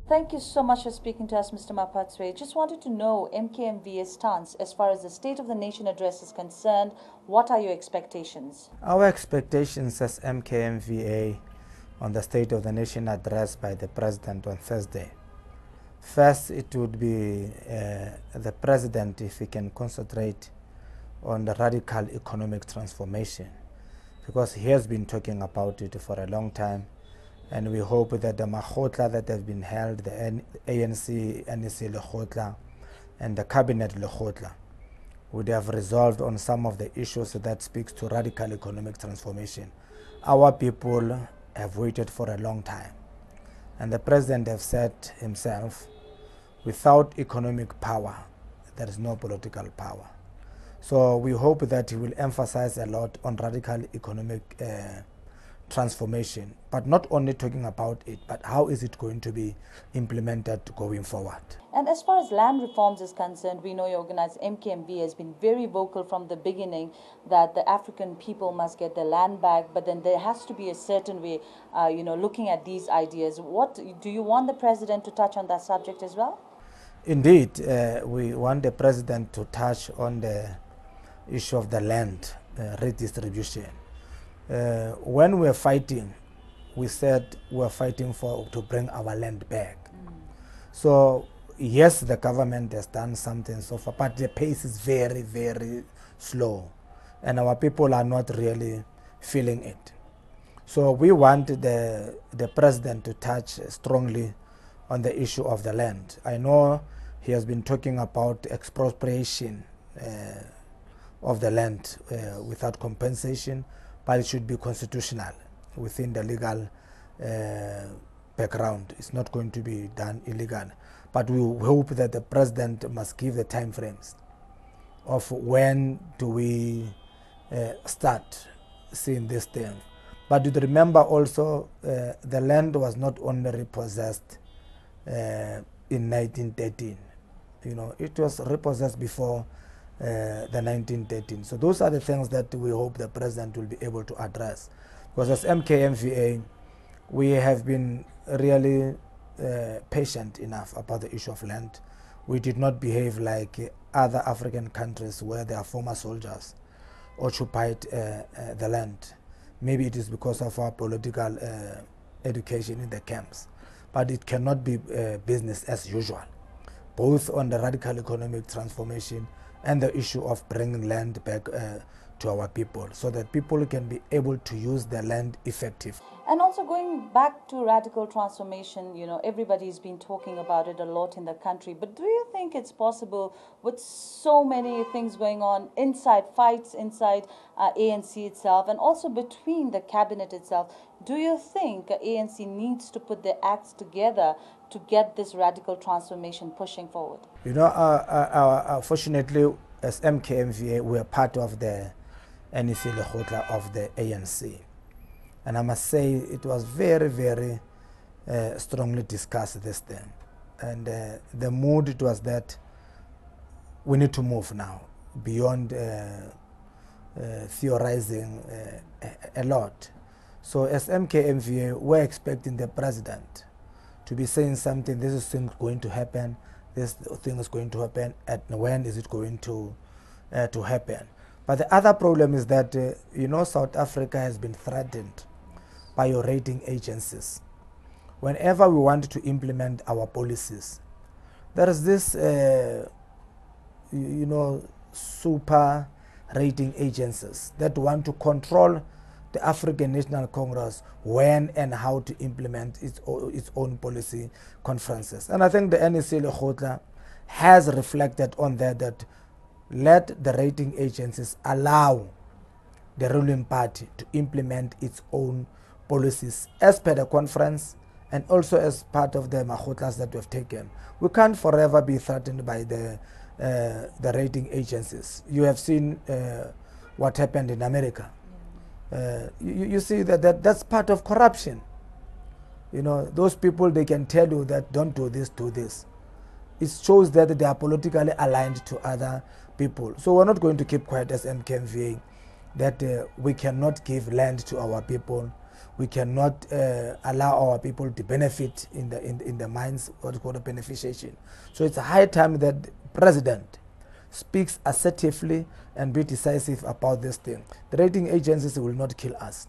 Thank you so much for speaking to us, Mr. Maphatsoe. Just wanted to know MKMVA's stance as far as the State of the Nation address is concerned. What are your expectations? Our expectations as MKMVA on the State of the Nation address by the President on Thursday. First, it would be the President, if he can concentrate on the radical economic transformation, because he has been talking about it for a long time, and we hope that the Makhotla that have been held, the ANC, NEC Lekhotla, and the Cabinet Lekhotla, would have resolved on some of the issues that speaks to radical economic transformation. Our people have waited for a long time, and the President has said himself, without economic power, there is no political power. So we hope that he will emphasize a lot on radical economic transformation, but not only talking about it, but how is it going to be implemented going forward. And as far as land reforms is concerned, we know your organized MKMV has been very vocal from the beginning that the African people must get their land back, but then there has to be a certain way, looking at these ideas. What do you want the President to touch on that subject as well? Indeed, we want the President to touch on the issue of the land redistribution. When we were fighting, we said we were fighting to bring our land back. So yes, the government has done something so far, but the pace is very, very slow, and our people are not really feeling it. So we want the President to touch strongly on the issue of the land. I know he has been talking about expropriation of the land without compensation, but it should be constitutional within the legal background. It's not going to be done illegal. But we hope that the President must give the time frames of when do we start seeing this thing. But you remember also the land was not only repossessed in 1913. It was repossessed before the 1913. So those are the things that we hope the President will be able to address. Because as MKMVA, we have been really patient enough about the issue of land. We did not behave like other African countries where their former soldiers occupied the land. Maybe it is because of our political education in the camps, but it cannot be business as usual, both on the radical economic transformation and the issue of bringing land back to our people so that people can be able to use their land effectively. And also going back to radical transformation, everybody's been talking about it a lot in the country, but do you think it's possible with so many things going on inside, fights inside ANC itself and also between the cabinet itself, do you think ANC needs to put their acts together to get this radical transformation pushing forward? Fortunately, as MKMVA, we are part of the NEC Lekhotla of the ANC. And I must say it was very, very strongly discussed this thing. And the mood it was that we need to move now beyond theorizing a lot. So as MKMVA, we're expecting the President to be saying something, this is thing going to happen, this thing is going to happen, and when is it going to happen. But the other problem is that, South Africa has been threatened by your rating agencies. Whenever we want to implement our policies, there is this, super rating agencies that want to control the African National Congress when and how to implement its own policy conferences. And I think the NEC Lekhotla has reflected on that let the rating agencies allow the ruling party to implement its own policies as per the conference and also as part of the Makhotlas that we've taken. We can't forever be threatened by the rating agencies. You have seen what happened in America. You see that's part of corruption. Those people, they can tell you that don't do this, do this. It shows that they are politically aligned to other people. So we're not going to keep quiet as MKMVA that we cannot give land to our people. We cannot allow our people to benefit in the mines, what is called a beneficiation. So it's a high time that the president speaks assertively and be decisive about this thing. The rating agencies will not kill us.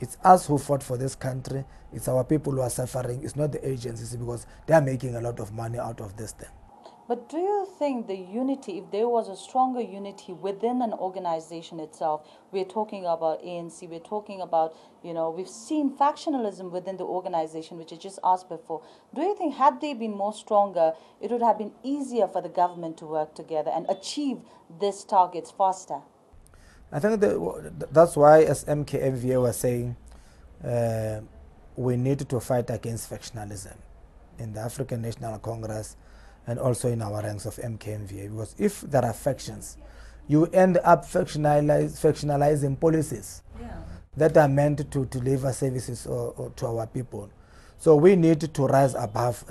It's us who fought for this country. It's our people who are suffering. It's not the agencies, because they are making a lot of money out of this thing. But do you think the unity, if there was a stronger unity within an organization itself, we're talking about ANC, we're talking about, we've seen factionalism within the organization, which I just asked before. Do you think had they been more stronger, it would have been easier for the government to work together and achieve these targets faster? I think that's why, as MKMVA was saying, we need to fight against factionalism in the African National Congress and also in our ranks of MKMVA, because if there are factions, you end up factionalizing policies that are meant to deliver services or to our people. So we need to rise above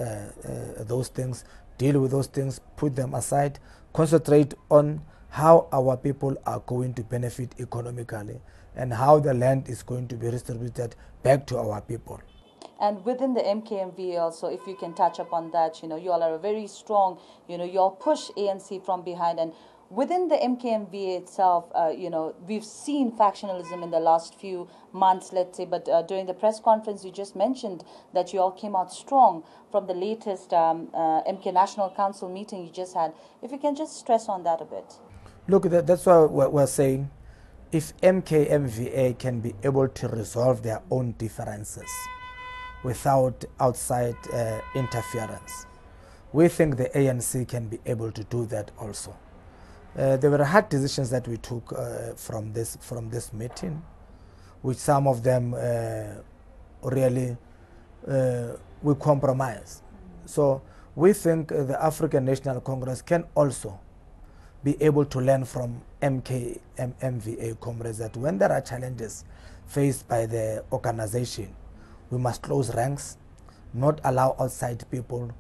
those things, deal with those things, put them aside, concentrate on how our people are going to benefit economically and how the land is going to be distributed back to our people. And within the MKMVA also, if you can touch upon that, you all are a very strong, you all push ANC from behind. And within the MKMVA itself, we've seen factionalism in the last few months, let's say, but during the press conference, you just mentioned that you all came out strong from the latest MK National Council meeting you just had. If you can just stress on that a bit. Look, that's why we're saying, if MKMVA can be able to resolve their own differences without outside interference, we think the ANC can be able to do that also. There were hard decisions that we took from this meeting, which some of them really we compromise. So we think the African National Congress can also be able to learn from MKMVA comrades that when there are challenges faced by the organization, we must close ranks, not allow outside people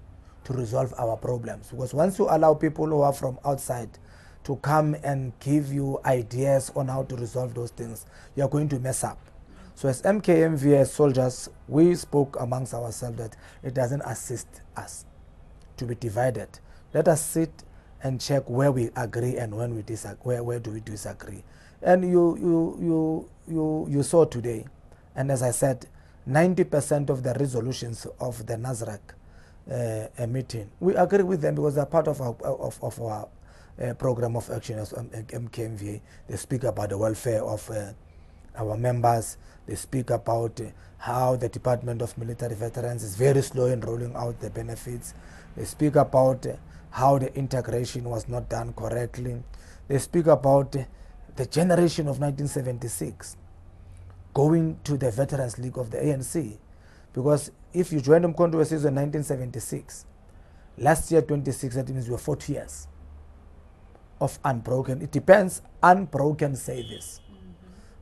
to resolve our problems. Because once you allow people who are from outside to come and give you ideas on how to resolve those things, you are going to mess up. So as MKMVA soldiers, we spoke amongst ourselves that it doesn't assist us to be divided. Let us sit and check where we agree and when we disagree, where do we disagree. And you saw today, and as I said, 90% of the resolutions of the NASREC meeting, we agree with them because they're part of our program of action as MKMVA. They speak about the welfare of our members. They speak about how the Department of Military Veterans is very slow in rolling out the benefits. They speak about how the integration was not done correctly. They speak about the generation of 1976 going to the Veterans League of the ANC. Because if you joined Umkhonto we Sizwe in 1976, last year 26, that means you were 40 years of unbroken, it depends, unbroken service.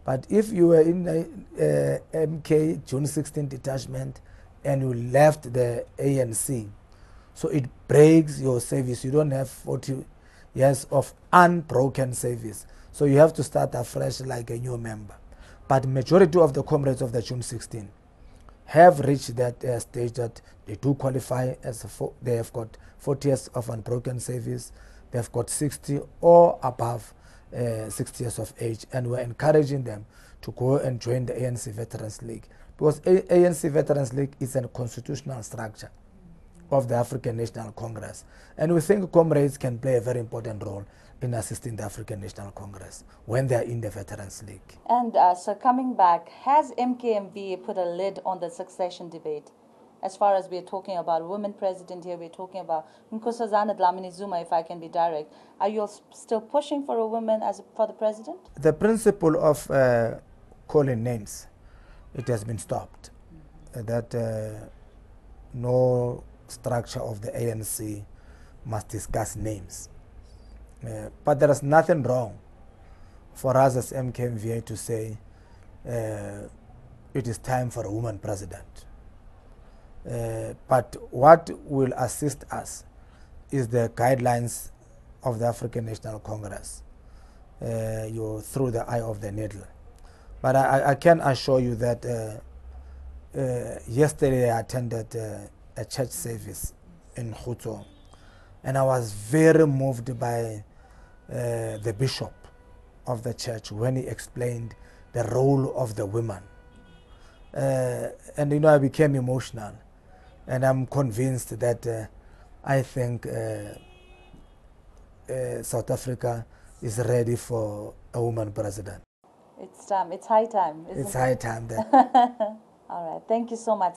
But if you were in MK June 16 detachment and you left the ANC, so it breaks your service. You don't have 40 years of unbroken service. So you have to start afresh like a new member. But majority of the comrades of the June 16 have reached that stage that they do qualify as they have got 40 years of unbroken service. They have got 60 or above 60 years of age, and we're encouraging them to go and join the ANC Veterans League, because ANC Veterans League is a constitutional structure of the African National Congress, and we think comrades can play a very important role in assisting the African National Congress when they are in the Veterans League. And so coming back, has MKMVA put a lid on the succession debate? As far as we're talking about women president here, we're talking about Nkosazana Dlamini Zuma, if I can be direct. Are you still pushing for a woman for the president? The principle of calling names, it has been stopped. That no structure of the ANC must discuss names. But there is nothing wrong for us as MKMVA to say it is time for a woman president. But what will assist us is the guidelines of the African National Congress through the eye of the needle. But I can assure you that yesterday I attended a church service in Khutso, and I was very moved by the bishop of the church when he explained the role of the women. And you know, I became emotional, and I'm convinced that I think South Africa is ready for a woman president. It's time. It's high time, isn't it? It's high time that. All right. Thank you so much.